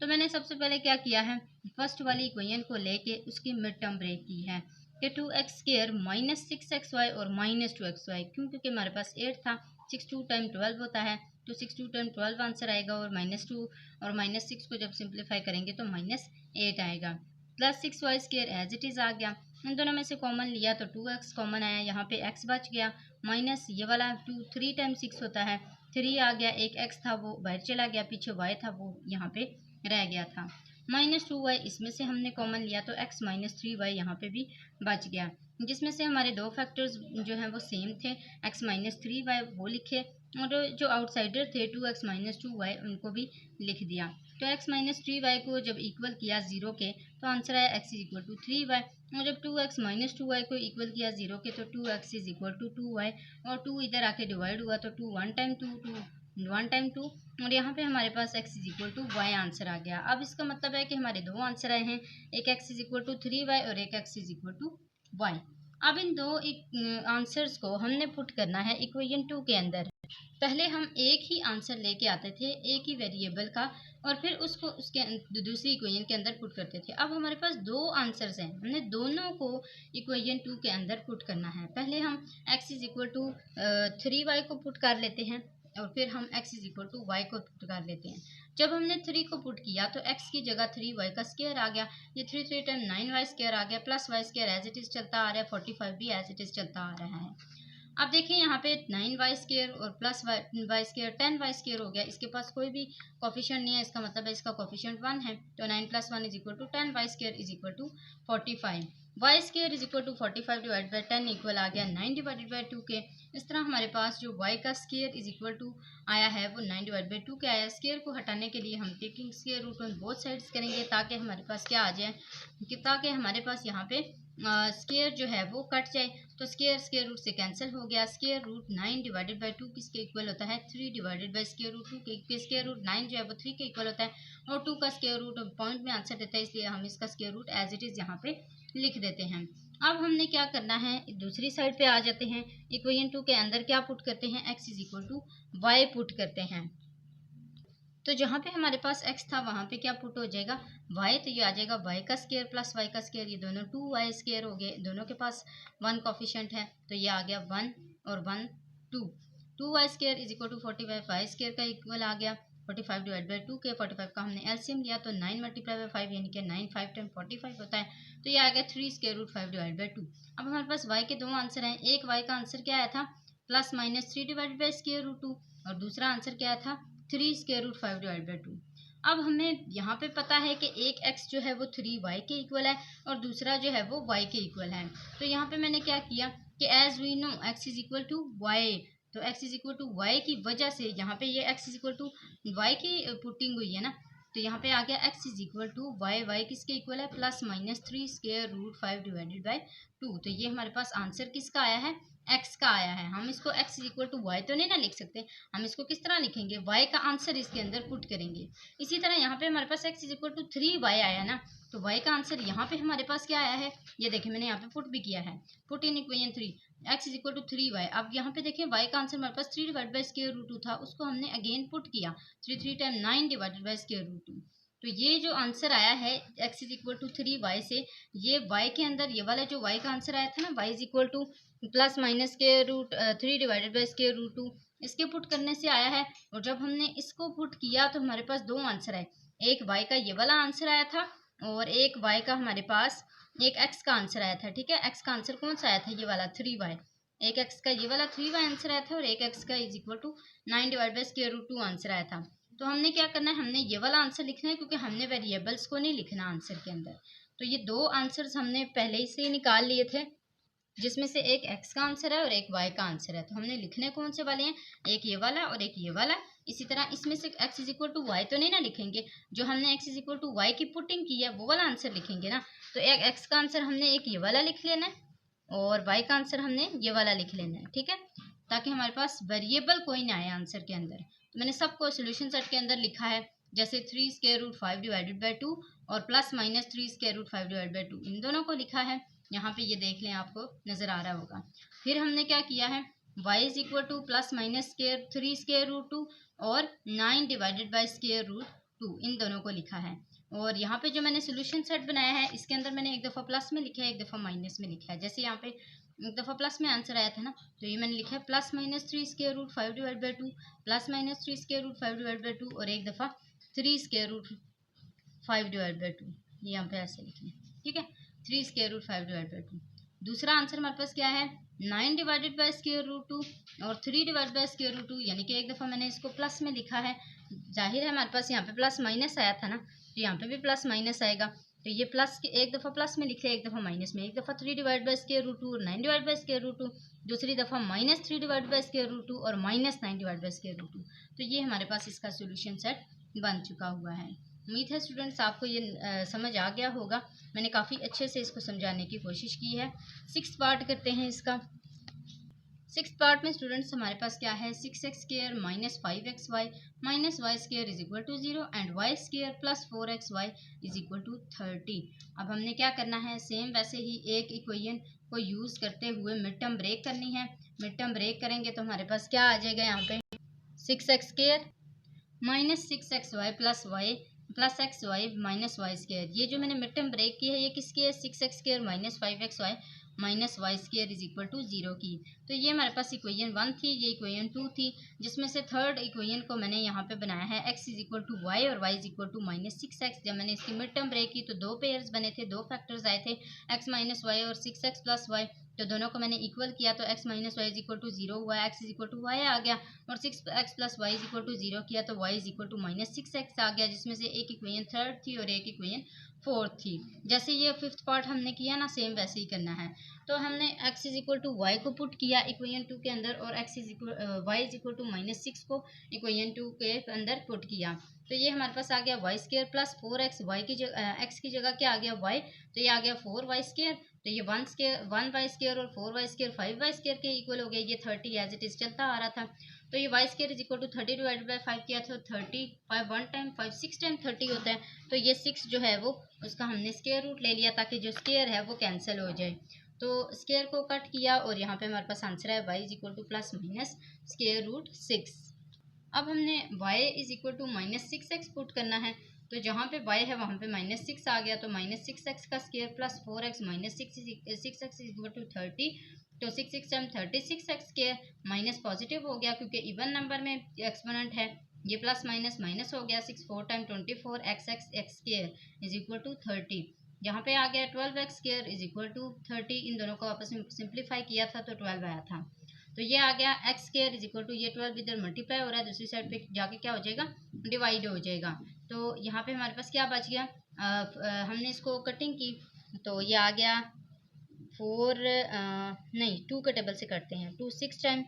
तो मैंने सबसे पहले क्या किया है, फर्स्ट वाली इक्वेशन को लेके उसकी मिड टर्म ब्रेक की है कि 2x² माइनस 6xy और माइनस 2xy, क्यों? क्योंकि हमारे पास 8 था, 6 2 टाइम 12 होता है, तो 6 2 टाइम 12 आंसर आएगा, और -2 और -6 को जब सिंप्लीफाई करेंगे तो -8 आएगा, plus 6y² as it is आ गया। इन दोनों में से कॉमन लिया तो 2x कॉमन आया, यहाँ पे x बच गया, माइनस ये वाला 3 टाइम 6 होता है, 3 आ गया, एक x था वो बाहर चला गया, पीछे y था वो यहाँ पे रह गया था, -2y इसमें से हमने कॉमन लिया तो x -3y यहाँ पे भी बच गया, जिसमें से हमारे दो फैक्टर्स जो हैं वो सेम थे, x -3y वो लिखे, और जो आउटसाइडर थे 2x -2y उनको भी लिख दिया। तो x -3y को जब इक्वल किया 0 के तो आंसर आया x is equal to 3y, और जब 2x -2y को इक्वल किया 0 के तो 2x is equal to 2y, और 2 इधर आके डिवाइड हुआ तो 2 1 टाइम 2 2 1 टाइम 2, और यहाँ पे हमारे पास x is equal to Y answer आ गया। अब इसका मतलब है कि हमारे दो आंसर आए हैं, एक x is equal to 3y और एक x is equal to y. अब इन दो आंसर्स को हमने पुट करना है इक्वेशन 2 के अंदर। पहले हम एक ही आंसर लेके आते थे एक ही वेरिएबल का, और फिर उसको उसके दूसरी इक्वेशन के अंदर पुट करते थे। अब हमारे पास दो आंसर्स हैं, हमने दोनों को इक्वेशन 2 के अंदर पुट करना है। पहले हम x is equal to 3y को पुट कर लेते हैं, और फिर हम x is equal to y को पुट कर लेते हैं। जब हमने 3 को पुट किया तो x की जगह 3y का स्क्वायर आ गया, ये 3 3 टाइम 9y² आ गया, plus y² as it is चलता आ रहा है, 45 भी एज इट इज़ चलता आ रहा है। अब देखिए यहाँ पे 9y² और प्लस y² 10y² हो गया, इसके पास कोई भी कोफिशिएंट नहीं है, इसका मतलब है इसका कोफिशिएंट 1 है, तो 9 + 1 is equal to 10y² is equal to 45, y² is equal to 45 divide by 10 equal आ गया 9 डिवाइडेड बाई 2 के। इस तरह हमारे पास जो y का स्क्वायर इज इक्वल टू आया है वो 9 डिवाइड बाई 2 के आया। स्क्वायर को हटाने के लिए हम taking square root on both sides करेंगे ताकि हमारे पास क्या आ जाए, ताकि हमारे पास यहाँ पे स्क्वायर जो है वो कट जाए, तो स्क्वायर रूट से कैंसिल हो गया। स्क्वायर रूट 9 डिवाइडेड बाई 2 किसके इक्वल होता है 3 डिवाइडेड बाई स्क्वायर रूट 2 के। स्क्वायर रूट 9 जो है वो 3 के इक्वल होता है, और 2 का स्क्वायर रूट पॉइंट में आंसर देता है, इसलिए हम इसका square root as it is यहाँ पे लिख देते हैं। अब हमने क्या करना है, दूसरी साइड पे आ जाते हैं, इक्वेशन 2 के अंदर क्या पुट करते हैं, x is equal to y put करते हैं। तो जहाँ पे हमारे पास x था वहाँ पे क्या पुट हो जाएगा y, तो ये आ जाएगा y का स्क्वायर प्लस y का स्क्वायर, ये दोनों 2y² हो गए, दोनों के पास 1 कोफिशिएंट है, तो ये आ गया 1 और 1 2, 2y² is equal to 45, y² का इक्वल आ गया 45 डिवाइड बाई 2 के। 45 का हमने एलसीएम लिया तो 9 मल्टीप्लाई बाई 5 यानी कि 9 5 टाइम 45 होता है, तो ये आ गया 3 स्क्वायर रूट 5 डिवाइड बाई 2। अब हमारे पास y के दो आंसर हैं, एक y का आंसर क्या आया था plus minus 3 divide by square root 2, और दूसरा आंसर क्या आया था 3 स्क्वायर रूट 5 डिवाइड बाई 2। अब हमें यहाँ पे पता है कि एक x जो है वो 3y के इक्वल है और दूसरा जो है वो y के इक्वल है, तो यहाँ पे मैंने क्या किया कि as we know x is equal to y, तो x is equal to y की वजह से यहाँ पे ये x is equal to y की पुटिंग हुई है ना, तो यहाँ पे आ गया x is equal to y, y किसके इक्वल है plus minus 3 square root 5 divided by 2, तो ये हमारे पास आंसर किसका आया है एक्स का आया है, हम इसको x is equal to y तो नहीं ना लिख सकते, हम इसको किस तरह लिखेंगे, वाई का आंसर इसके अंदर पुट करेंगे। इसी तरह यहाँ पे हमारे पास X is equal to 3y आया ना, तो y का आंसर यहाँ पे हमारे पास क्या आया है, ये देखिए मैंने यहाँ पे पुट भी किया है, put in equation 3 x is equal to 3y। अब यहाँ पे देखिए y का आंसर हमारे पास 3 डिवाइड बाई स्क्वायर रूट 2 था, उसको हमने अगेन पुट किया, 3 time 9 divided by square root 2। तो ये जो आंसर आया है x is equal to 3y से, ये y के अंदर ये वाला जो y का आंसर आया था ना, y is equal to plus minus के root 3 divided by square root 2, इसके पुट करने से आया है। और जब हमने इसको पुट किया तो हमारे पास दो आंसर है, एक y का ये वाला आंसर आया था और एक y का हमारे पास एक x का आंसर आया था। ठीक है, x का आंसर कौन सा आया था, ये वाला 3y, एक x का ये वाला 3y आंसर आया था और एक x का is equal to 9 divide by square root 2 answer आया था। तो हमने क्या करना है, हमने ये वाला आंसर लिखना है क्योंकि हमने वेरिएबल्स को नहीं लिखना आंसर के अंदर। तो ये दो आंसर्स हमने पहले ही से निकाल लिए थे, जिसमें से एक x का आंसर है और एक y का आंसर है। तो हमने लिखने कौन से वाले हैं, एक ये वाला और एक ये वाला। इसी तरह इसमें से x is equal to y तो नहीं ना लिखेंगे, जो हमने x is equal to y की पुटिंग की है वो वाला आंसर लिखेंगे ना। तो एक x का आंसर हमने एक ये वाला लिख लेना है और y का आंसर हमने ये वाला लिख लेना है। ठीक है, ताकि हमारे पास वेरिएबल कोई ना आए आंसर के अंदर। तो मैंने सबको सोल्यूशन सेट के अंदर लिखा है, जैसे 3 स्क्वायर रूट 5 डिवाइडेड बाई 2 और plus minus 3 square root 5 divide by 2, इन दोनों को लिखा है। यहाँ पे ये देख लें, आपको नजर आ रहा होगा। फिर हमने क्या किया है, y is equal to plus minus square 3 square root 2 और 9 डिवाइडेड बाई स्क्वायर रूट 2, इन दोनों को लिखा है। और यहाँ पे जो मैंने सोल्यूशन सेट बनाया है, इसके अंदर मैंने एक दफ़ा प्लस में लिखा है, एक दफ़ा माइनस में लिखा है। जैसे यहाँ पे एक दफ़ा प्लस में आंसर आया था ना, तो ये मैंने लिखा है plus minus 3 square root 5 divide by 2, plus minus 3 square root 5 divide by 2 और एक दफ़ा 3 स्क्वायर रूट 5 डिवाइड बाई 2, ये यहाँ पे ऐसे लिखें। ठीक है, 3 स्क्वायर रूट 5 डिवाइड बाई 2। दूसरा आंसर हमारे पास क्या है, 9 डिवाइडेड बाई स्क्वायर रूट 2 और 3 डिवाइड बाई स्क्वायर रूट 2, यानी कि एक दफ़ा मैंने इसको प्लस में लिखा है। जाहिर है हमारे पास यहाँ पे प्लस माइनस आया था ना, तो यहाँ पे भी प्लस माइनस आएगा। तो ये प्लस के एक दफ़ा प्लस में लिखे, एक दफ़ा माइनस में, एक दफ़ा 3 डिवाइड बाई स्क्वायर रूट 2 और 9 डिवाइड बाई स्क्वायर रूट 2, दूसरी दफ़ा minus 3 divide by square root 2 और minus 9 divide by square root 2। तो ये हमारे पास इसका सोल्यूशन सेट बन चुका हुआ है। उम्मीद है स्टूडेंट्स आपको ये समझ आ गया होगा। मैंने काफ़ी अच्छे से इसको समझाने की कोशिश की है। 6th पार्ट करते हैं इसका। 6th पार्ट में स्टूडेंट्स हमारे पास क्या है, 6x square minus 5xy minus Y square is equal to 0 and y square plus 4xy is equal to 30। अब हमने क्या करना है, सेम वैसे ही एक इक्वेशन को यूज़ करते हुए मिड टर्म ब्रेक करनी है। मिड टर्म ब्रेक करेंगे तो हमारे पास क्या आ जाएगा, यहाँ पे 6x square minus 6xy plus x y minus Y square. ये जो मैंने मिड टर्म ब्रेक की है ये किसकी है, 6x square minus 5xy minus Y square is equal to 0 की। तो ये हमारे पास इक्वेशन 1 थी, ये इक्वेशन 2 थी, जिसमें से थर्ड इक्वेशन को मैंने यहाँ पे बनाया है x is equal to y और y is equal to minus 6x। जब मैंने इसकी मिड टर्म ब्रेक की तो दो पेयर्स बने थे, दो फैक्टर्स आए थे, x माइनस वाई और 6x प्लस वाई। तो दोनों को मैंने इक्वल किया तो x minus y is equal to 0 हुआ, x is equal to y आ गया, और 6x plus y is equal to 0 किया तो y is equal to minus 6x आ गया, जिसमें से एक इक्वेशन थर्ड थी और एक इक्वेशन फोर्थ थी। जैसे ये 5th पार्ट हमने किया ना, सेम वैसे ही करना है। तो हमने x is equal to y को पुट किया इक्वेशन 2 के अंदर और x is equal y is equal to minus 6 को इक्वेशन 2 के अंदर पुट किया। तो ये हमारे पास आ गया Y square plus 4x, Y की जगह x की जगह क्या आ गया y, तो ये आ गया 4y स्क्वायर। तो ये 1 वाई स्क्वायर और 4y स्क्वायर 5y स्क्वायर के इक्वल हो गया। ये 30 एज इट इज चलता आ रहा था। तो ये y square is equal to 30 divided by 5 किया था, 30 5 1 टाइम 5 6 टाइम 30 होता है। तो ये 6 जो है वो उसका हमने स्क्वायर रूट ले लिया ताकि जो स्क्वायर है वो कैंसिल हो जाए। तो स्क्वायर को कट किया और यहाँ पे हमारे पास आंसर है y is equal to plus minus square root 6। अब हमने y is equal to minus 6x put करना है। तो जहाँ पे y है वहाँ पे माइनस 6 आ गया, तो माइनस 6x का square plus 4x minus 6x is equal to 30। तो 6 time 36x square minus positive हो गया क्योंकि इवन नंबर में एक्सपोनेंट है, ये प्लस माइनस माइनस हो गया। 6 4 time 24 x square is equal to 30। यहाँ पे आ गया 12x square is equal to 30। इन दोनों को आपस में सिंप्लीफाई किया था तो 12 आया था। तो ये आ गया x square is equal to, ये 12 इधर मल्टीप्लाई हो रहा है, दूसरी साइड पे जाके क्या हो जाएगा, डिवाइड हो जाएगा। तो यहाँ पे हमारे पास क्या बच गया, हमने इसको कटिंग की तो ये आ गया 4 नहीं 2 के टेबल से करते हैं, 2 6 टाइम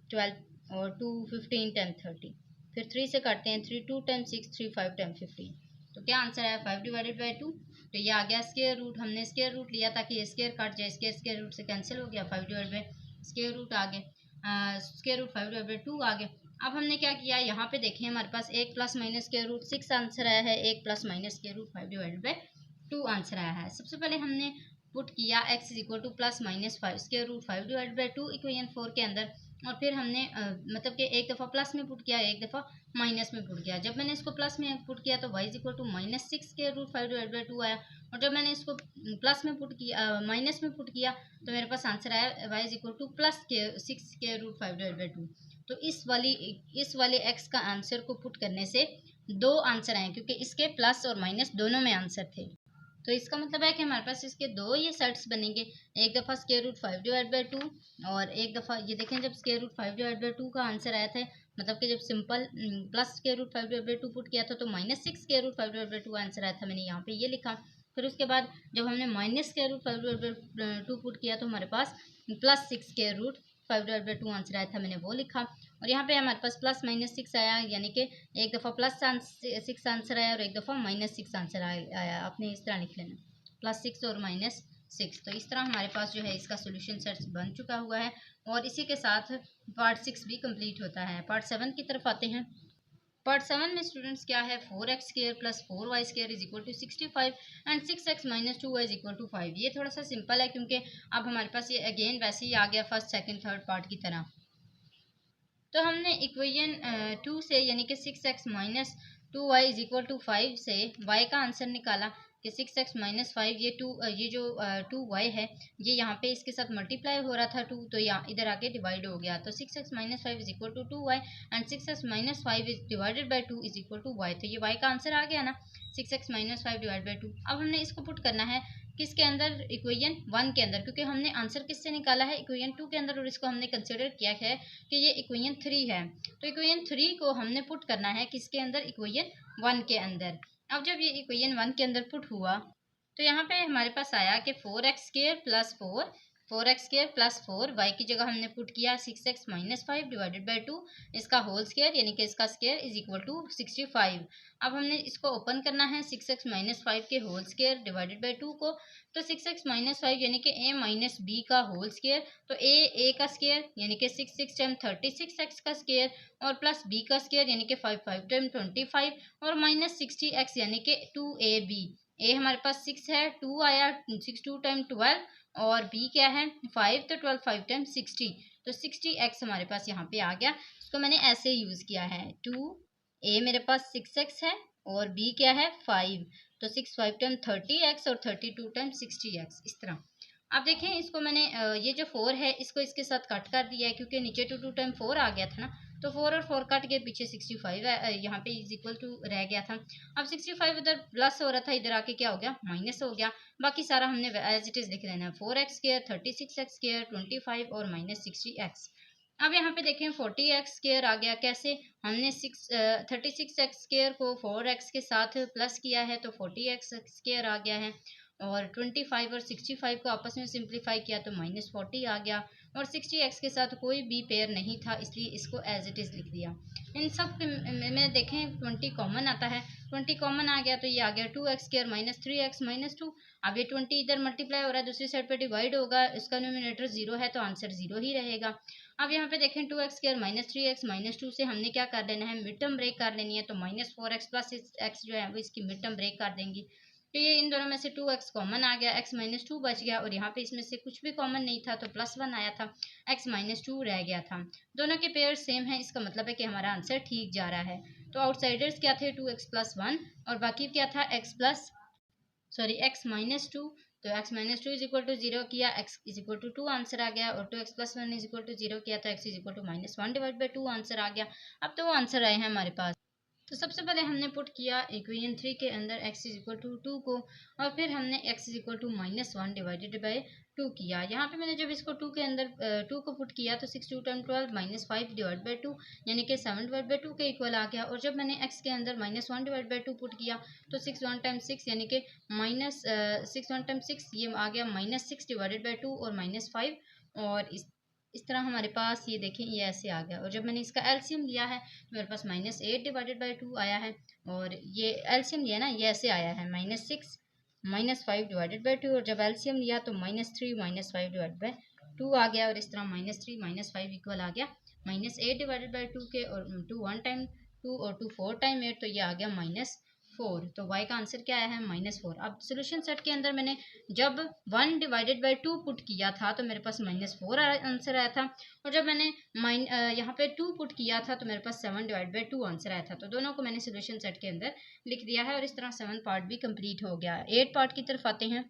12 और 2 15 टाइम 30, फिर 3 से काटते हैं, 3 2 टाइम 6 3 5 टाइम 15। तो क्या आंसर है 5 डिवाइडेड बाई 2। तो ये आ गया स्क्वायर रूट, हमने स्क्वायर रूट लिया ताकि स्क्वायर काट जाए, स्क्वायर रूट से कैंसिल हो गया, 5 डिवाइड बाई स्क्वायर रूट आ गए, स्क्वायर रूट 5 डिवाइड बाई 2 आ गए। अब हमने क्या किया, यहाँ पे देखें हमारे पास 1 plus minus square root 6 answer आया है, 1 plus minus square root 5 divide by 2 answer आया है। सबसे पहले हमने पुट किया x is equal to plus minus 5 square root 5 divide by 2 equation 4 के अंदर, और फिर हमने मतलब कि एक दफ़ा प्लस में पुट किया, एक दफ़ा माइनस में पुट किया। जब मैंने इसको प्लस में पुट किया तो y is equal to minus 6 square root 5 divide by 2 आया, और जब मैंने इसको प्लस में पुट किया, माइनस में पुट किया, तो मेरे पास आंसर आया y is equal to plus 6 square root 5 divide by 2। तो इस वाले x का आंसर को पुट करने से दो आंसर आए, क्योंकि इसके प्लस और माइनस दोनों में आंसर थे। तो इसका मतलब है कि हमारे पास इसके दो ये सेट्स बनेंगे, एक दफ़ा स्क्वायर रूट 5 डिवाइड बाई 2 और एक दफ़ा ये देखें जब स्क्वायर रूट 5 डिवाइड बाई 2 का आंसर आया था, मतलब कि जब simple plus square root 5 divide by 2 put किया था तो minus 6 square root 5 divide by 2 answer आया था, मैंने यहाँ पे ये लिखा। फिर उसके बाद जब हमने minus square root 5 divide by 2 put किया तो हमारे पास plus 6 square root 5 divide by 2 answer आया था, मैंने वो लिखा। और यहाँ पे हमारे पास प्लस माइनस 6 आया, यानी कि एक दफ़ा प्लस 6 आंसर आया और एक दफ़ा माइनस 6 आंसर आया। आपने इस तरह लिख लेना, प्लस 6 और माइनस 6। तो इस तरह हमारे पास जो है इसका सोल्यूशन सेट बन चुका हुआ है, और इसी के साथ पार्ट 6 भी कंप्लीट होता है। पार्ट 7 की तरफ आते हैं। पार्ट 7 में स्टूडेंट्स क्या है, 4x square plus 4y square is equal to 65 and 6x minus 2y is equal to 5। ये थोड़ा सा सिंपल है, क्योंकि अब हमारे पास ये अगेन वैसे ही आ गया फर्स्ट सेकंड थर्ड पार्ट की तरह। तो हमने इक्वेशन 2 से यानी कि 6x minus 2y is equal to 5 से y का आंसर निकाला कि 6x माइनस 5, ये जो 2y है ये यहाँ पे इसके साथ मल्टीप्लाई हो रहा था 2, तो यहाँ इधर आके डिवाइड हो गया, तो 6x minus 5 is equal to 2y and 6x minus 5 is divided by 2 is equal to y। तो ये y का आंसर आ गया ना, 6x माइनस 5 डिवाइड बाई 2। अब हमने इसको पुट करना है किसके अंदर, इक्वेशन 1 के अंदर, क्योंकि हमने आंसर किससे निकाला है, इक्वेशन 2 के अंदर, और इसको हमने कंसिडर किया है कि ये इक्वेशन 3 है। तो इक्वेशन 3 को हमने पुट करना है किसके अंदर, इक्वेशन 1 के अंदर। अब जब ये इक्वेशन 1 के अंदर पुट हुआ तो यहाँ पे हमारे पास आया कि 4x square plus 4x square plus 4, y की जगह हमने पुट किया 6x माइनस 5 डिवाइडेड बाई 2, इसका होल स्क्वायर यानी कि इसका स्क्वायर इज इक्वल टू 65। अब हमने इसको ओपन करना है 6x माइनस 5 के होल स्क्वायर डिवाइडेड बाई 2 को, तो 6x माइनस 5 यानी कि a माइनस b का होल स्क्वायर, तो a का स्क्वायर यानी कि 6 टाइम 36x का स्क्वायर, और प्लस b का स्क्वायर यानी कि 5 टाइम 25, और माइनस 60x यानी कि 2ab। ए हमारे पास 6 है, 2 आया, 6 2 टाइम 12, और बी क्या है 5, तो 12 5 टाइम 60, तो 60x हमारे पास यहाँ पे आ गया। इसको मैंने ऐसे यूज़ किया है, 2a मेरे पास 6x है और b क्या है 5, तो 6 5 टाइम 30x और 32 टाइम 60x, इस तरह। अब देखें इसको मैंने ये जो 4 है इसको इसके साथ कट कर दिया है, क्योंकि नीचे 2 टाइम 4 आ गया था ना, तो 4 और 4 कट के पीछे 65 यहाँ पे इज इक्वल टू रह गया था। अब 65 उधर प्लस हो रहा था, इधर आके क्या हो गया, माइनस हो गया। बाकी सारा हमने एज इट इज लिख लेना है, 4x स्क्वायर 36x स्क्वायर 25 और माइनस 60x। अब यहाँ पे देखें 40x स्क्वायर आ गया, कैसे, हमने 36x स्क्वायर को 4x के साथ प्लस किया है तो 40x स्क्वायर आ गया है, और 25 और 65 को आपस में सिंप्लीफाई किया तो माइनस 40 आ गया, और 60x के साथ कोई भी पेयर नहीं था इसलिए इसको एज इट इज़ लिख दिया। इन सब में देखें 20 कॉमन आता है, 20 कॉमन आ गया तो ये आ गया 2x square minus 3x minus 2। अब ये 20 इधर मल्टीप्लाई हो रहा है, दूसरी साइड पे डिवाइड होगा, इसका न्यूमरेटर 0 है तो आंसर 0 ही रहेगा। अब यहाँ पे देखें 2x square minus 3x minus 2 से हमने क्या कर लेना है, मिड टर्म ब्रेक कर लेनी है, तो माइनस 4x प्लस x जो है वो इसकी मिड टर्म ब्रेक कर देंगी। तो ये इन दोनों में से 2x कॉमन आ गया, x माइनस 2 बच गया, और यहाँ पे इसमें से कुछ भी कॉमन नहीं था तो प्लस 1 आया था, x माइनस 2 रह गया था। दोनों के पेयर सेम है, इसका मतलब है कि हमारा आंसर ठीक जा रहा है। तो आउटसाइडर्स क्या थे, 2x प्लस 1, और बाकी क्या था x माइनस 2, तो x minus 2 is equal to 0 किया, x is equal to 2 answer आ गया, और 2x plus 1 is equal to 0 किया तो x is equal to minus 1 divide by 2 answer आ गया। अब तो वो आंसर आए हैं हमारे पास। तो सबसे पहले हमने पुट किया इक्वेशन 3 के अंदर x इज इक्वल टू 2 को, और फिर हमने x is equal to minus 1 divided by 2 किया। यहाँ पे मैंने जब इसको 2 के अंदर 2 को पुट किया तो 6 2 टाइम 12 माइनस 5 डिवाइड बाई 2 यानी कि 7 डिवाइड बाई 2 के इक्वल आ गया, और जब मैंने x के अंदर माइनस 1 डिवाइड बाई 2 पुट किया तो 6 1 टाइम 6 यानी कि माइनस 6 1 टाइम 6 ये आ गया माइनस 6 डिवाइडेड बाई 2 और माइनस 5, और इस तरह हमारे पास ये देखें ये ऐसे आ गया। और जब मैंने इसका एलसीएम लिया है तो मेरे पास माइनस 8 डिवाइडेड बाई 2 आया है, और ये एलसीएम लिया ना ये ऐसे आया है माइनस 6 माइनस 5 डिवाइडेड बाई 2, और जब एलसीएम लिया तो माइनस 3 माइनस 5 डिवाइडेड बाई 2 आ गया, और इस तरह -3 -5 इक्वल आ गया -8 डिवाइडेड बाई 2 के, और 2 1 टाइम 2 और 2 4 टाइम 8, तो ये आ गया -4। तो y का आंसर क्या आया है -4। अब सोल्यूशन सेट के अंदर मैंने जब 1 डिवाइडेड बाई 2 पुट किया था तो मेरे पास -4 आंसर आया था, और जब मैंने यहाँ पे 2 पुट किया था तो मेरे पास 7 डिवाइड बाई 2 आंसर आया था। तो दोनों को मैंने सोल्यूशन सेट के अंदर लिख दिया है, और इस तरह 7 पार्ट भी कंप्लीट हो गया। 8 पार्ट की तरफ आते हैं।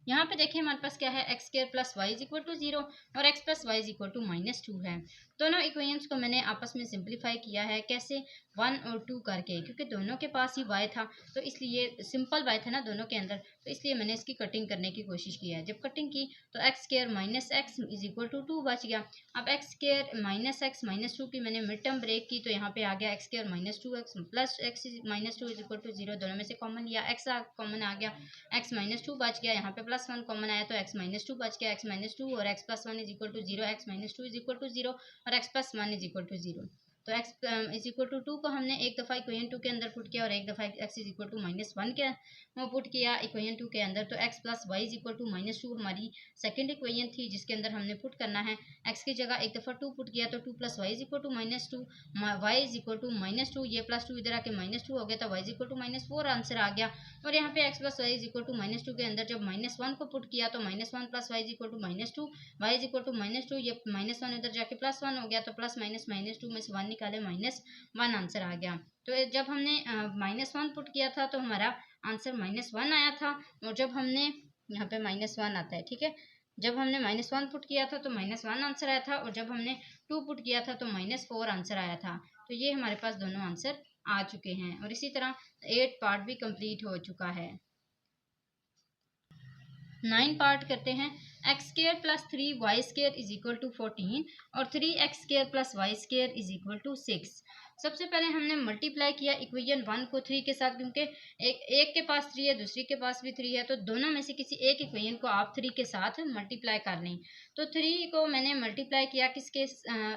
यहाँ पे देखिए हमारे पास क्या है, x square plus y is equal to 0 और x plus y is equal to -2 है। दोनों इक्वेशंस को मैंने आपस में सिंप्लीफाई किया है, कैसे 1 और 2 करके, क्योंकि दोनों के पास ही y था, तो इसलिए सिंपल y था ना दोनों के अंदर, तो इसलिए मैंने इसकी कटिंग करने की कोशिश की है। जब कटिंग की तो x square minus x is equal to 2 बच गया। अब x square minus x minus 2 की मैंने मिड टर्म ब्रेक की, तो यहाँ पे आ गया x square -2x plus x -2 is equal to 0। दोनों में से कॉमन लिया, एक्स कॉमन आ गया, एक्स -2 बच गया, यहाँ पे +1 कॉमन आया तो एक्स -2 बच गया, एक्स -2 और x +1 is equal to 0, x -2 is equal to 0 और एक्स +1 इज इक्वल टू 0। तो x इज इक्वल टू 2 को हमने एक दफ़ा इक्वेशन 2 के अंदर पुट किया, और एक दफ़ा x इज इक्वल टू -1 के पुट किया इक्वेशन 2 के अंदर। तो x plus y is equal to -2 हमारी सेकंड इक्वेशन थी, जिसके अंदर हमने पुट करना है। x की जगह एक दफ़ा 2 पुट किया तो 2 plus y is equal to -2, y is equal to -2, ये +2 इधर आके -2 हो गया, तो y is equal to -4 answer आ गया। और यहाँ पे x plus y is equal to -2 के अंदर जब -1 को पुट किया तो -1 plus y is equal to -2, y is equal to -2, ये -1 इधर जाके +1 हो गया, तो प्लस माइनस -2 में से 1 निकाले -1 आंसर आ गया। तो जब हमने -1 पुट किया था तो हमारा आंसर -1 आया था, और जब हमने यहाँ पे -1 आता है, ठीक है, जब हमने -1 पुट किया था तो -1 आंसर आया था, और जब हमने 2 पुट किया था तो -4 आंसर आया था। तो ये हमारे पास दोनों आंसर आ चुके हैं, और इसी तरह 8 पार्ट भी कंप्लीट हो चुका है। 9 पार्ट करते हैं। X square plus 3 y square is equal to 14 और 3x square plus y square is equal to 6। सबसे पहले हमने मल्टीप्लाई किया इक्वेशन 1 को 3 के साथ, क्योंकि एक के पास 3 है, दूसरी के पास भी 3 है, तो दोनों में से किसी एक इक्वेशन को आप 3 के साथ मल्टीप्लाई कर लें। तो 3 को मैंने मल्टीप्लाई किया किसके,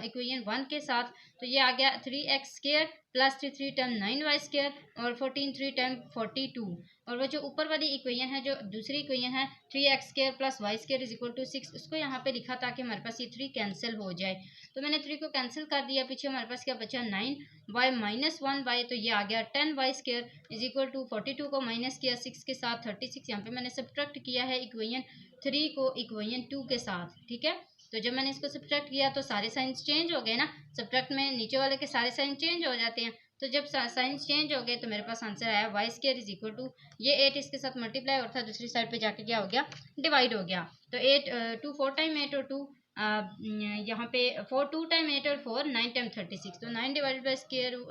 इक्वेशन 1 के साथ, तो ये आ गया 3x square plus 3 time 9y square और 14 3 टाइम 42। और वो जो ऊपर वाली इक्वेशन है, जो दूसरी इक्वेशन है 3x square plus y square is equal to 6, उसको यहाँ पे लिखा ताकि हमारे पास ये 3 कैंसिल हो जाए। तो मैंने 3 को कैंसिल कर दिया, पीछे हमारे पास क्या बचा 9y माइनस 1y, तो ये आ गया 10y square is equal to 42 को माइनस किया 6 के साथ 36। यहाँ पे मैंने सब्ट्रैक्ट किया है इक्वेशन 3 को इक्वेशन 2 के साथ, ठीक है। तो जब मैंने इसको सब्ट्रैक्ट किया तो सारे साइंस चेंज हो गए ना, सब्ट्रैक्ट में नीचे वाले के सारे साइन चेंज हो जाते हैं। तो जब साइंस चेंज हो गए तो मेरे पास आंसर आया y square is equal to, ये 8 इसके साथ मल्टीप्लाई और था, दूसरी साइड पे जाके क्या हो गया, डिवाइड हो गया। तो 8 2 4 टाइम 8 और 2 यहाँ पे 4 2 टाइम 8 और 4 9 टाइम 36। तो 9 divide by square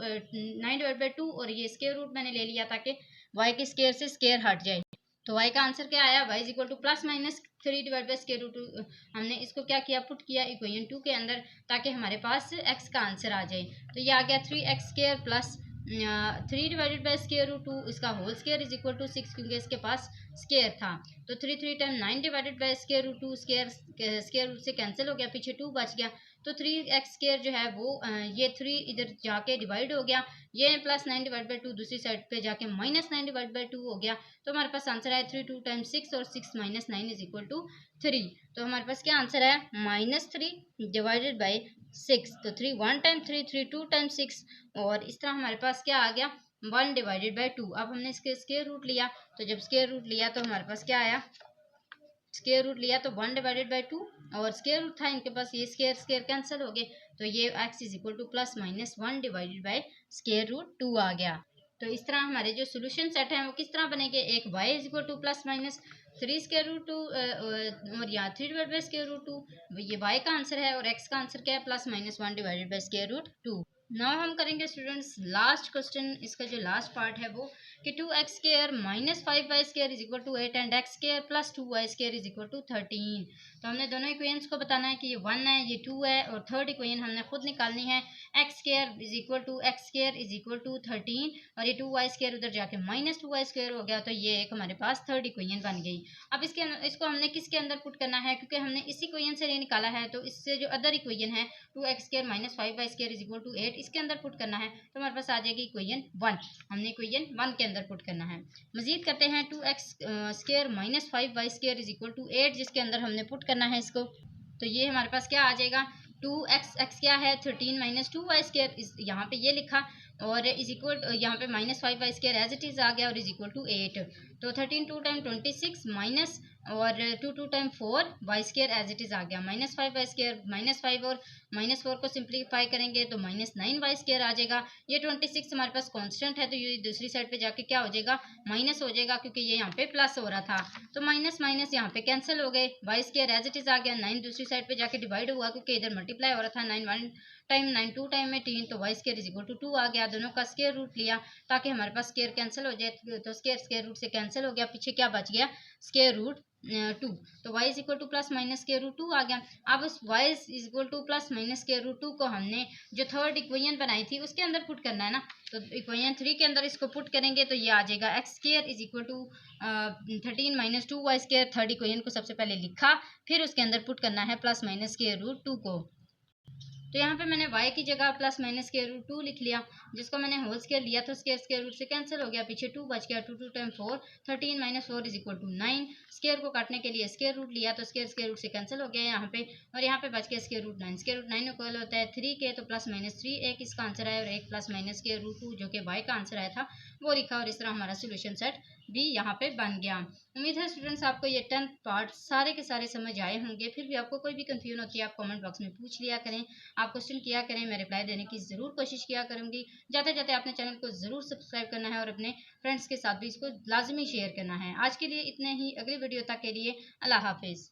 9 divide by 2, और ये स्क्र रूट मैंने ले लिया ताकि वाई के स्क्र से स्क्र हट जाए। तो y का आंसर क्या आया, y is equal to plus minus 3 divide by square root. हमने इसको क्या किया, पुट किया इक्वेशन 2 के अंदर ताकि हमारे पास x का आंसर आ जाए। तो ये आ गया 3x square plus 3 divided by square root 2, इसका whole square is equal to 6, क्योंकि इसके पास स्क्वायर था। तो 3 time 9 divided by square root 2, square root से कैंसिल हो गया, पीछे 2 बच गया। तो 3x स्क्वायर जो है वो ये 3 इधर जाके डिवाइड हो गया, ये प्लस 9 डिवाइड बाई 2 दूसरी साइड पे जाके माइनस 9 डिवाइड बाई 2 हो गया। तो हमारे पास आंसर आया 3 2 टाइम 6 और 6 माइनस 9 इज इक्वल टू 3। तो हमारे पास क्या आंसर आया, -3 डिवाइडेड बाई 6। तो 3 1 टाइम 3 3 2 टाइम 6, और इस तरह हमारे पास क्या आ गया 1 डिवाइडेड बाई 2। अब हमने इसके स्क्वायर रूट लिया, तो जब स्क्वायर रूट लिया तो हमारे पास क्या आया, स्क्वायर रूट लिया तो 1 डिवाइडेड बाई 2, और स्क्वायर रूट था इनके पास, ये स्क्वायर कैंसिल हो गए, तो ये x is equal to plus minus 1 divided by square root 2 आ गया। तो इस तरह हमारे जो सोल्यूशन सेट हैं वो किस तरह बनेंगे, एक y is equal to plus minus 3 square root 2 और यहाँ 3 डिवाइड बाई स्क्वायर रूट 2, ये y का आंसर है, और x का आंसर क्या है, plus minus 1 divided by square root 2। Now हम करेंगे स्टूडेंट्स लास्ट क्वेश्चन, इसका जो लास्ट पार्ट है वो कि 2x square minus 5y square is equal to 8 and x square plus 2y square is equal to 13। तो हमने दोनों इक्वेशंस को बताना है कि ये 1 है, ये 2 है, और थर्ड इक्वेशन हमने खुद निकालनी है, x square is equal to x square is equal to 13, और ये 2y स्क्वायर उधर जाके माइनस 2y स्क्वायर हो गया, तो ये एक हमारे पास थर्ड इक्वेशन बन गई। अब इसको हमने किसके अंदर पुट करना है, क्योंकि हमने इस इक्वेशन से नहीं निकाला है, तो इससे जो अदर इक्वेशन है 2x square minus 5y square is equal to 8, इसके अंदर पुट करना है, तो हमारे पास आ जाएगी इक्वेशन 1। हमने इक्वेशन 1 के अंदर पुट करना है। मजीद करते हैं 2x square minus 5y square is equal to 8, जिसके अंदर हमने पुट करना है इसको। तो ये हमारे पास क्या आ जाएगा, 2x, x क्या है 13 माइनस 2y², यहाँ पे ये लिखा, और इज इक्वल यहाँ पे minus 5y² as it is आ गया, और इज इक्वल टू 8। तो 13 2 टाइम 26 माइनस और 2 2 time 4y² as it is आ गया, माइनस 5y², माइनस 5 और माइनस 4 को सिंप्लीफाई करेंगे तो माइनस 9y² आ जाएगा। ये 26 हमारे पास कांस्टेंट है, तो ये दूसरी साइड पे जाके क्या हो जाएगा, माइनस हो जाएगा, क्योंकि ये यहाँ पे प्लस हो रहा था। तो माइनस माइनस यहाँ पे कैंसिल हो गए, y² एज इट इज़ आ गया। 9 दूसरी साइड पे जाके डिवाइड हुआ, क्योंकि इधर मल्टीप्लाई हो रहा था। 9 1 टाइम 9 2 टाइम में 3, तो y² इज इक्वल टू 2 आ गया। दोनों का स्क्वायर रूट लिया ताकि हमारे पास स्क्वायर कैंसिल हो जाए, तो स्क्वायर रूट से कैंसिल हो गया, पीछे क्या बच गया, स्क्वायर रूट 2। तो y is equal to plus minus square root 2 आ गया। अब उस y is equal to plus minus square root 2 को हमने जो थर्ड इक्वेशन बनाई थी उसके अंदर पुट करना है ना, तो इक्वेशन 3 के अंदर इसको पुट करेंगे तो ये आ जाएगा x² is equal to 13 minus 2y²। Third equation को सबसे पहले लिखा, फिर उसके अंदर पुट करना है प्लस माइनस स्क्वायर रूट 2 को। तो यहाँ पे मैंने y की जगह प्लस माइनस स्क्वायर रूट 2 लिख लिया, जिसको मैंने होल स्क्वायर लिया तो स्क्वायर रूट से कैंसिल हो गया, पीछे 2 बच गया। 2 2 time 4, 13 minus 4 is equal to 9। Square को काटने के लिए स्क्वायर रूट लिया, तो स्क्वायर रूट से कैंसिल हो गया यहाँ पे, और यहाँ पे बच गया square root 9। Square root 9 equal होता है 3 के, तो प्लस माइनस 3 एक इसका आंसर है, और एक प्लस माइनस स्क्वायर रूट 2 जो कि y का आंसर आया था वो लिखा, और इस तरह हमारा सोल्यूशन सेट भी यहाँ पे बन गया। उम्मीद है स्टूडेंट्स आपको ये 10th पार्ट सारे के सारे समझ आए होंगे। फिर भी आपको कोई भी कंफ्यूजन होती है आप कमेंट बॉक्स में पूछ लिया करें, आप क्वेश्चन किया करें, मैं रिप्लाई देने की ज़रूर कोशिश किया करूँगी। जाते जाते आपने चैनल को ज़रूर सब्सक्राइब करना है और अपने फ्रेंड्स के साथ भी इसको लाजमी शेयर करना है। आज के लिए इतने ही, अगली वीडियो तक के लिए अल्लाह हाफिज़।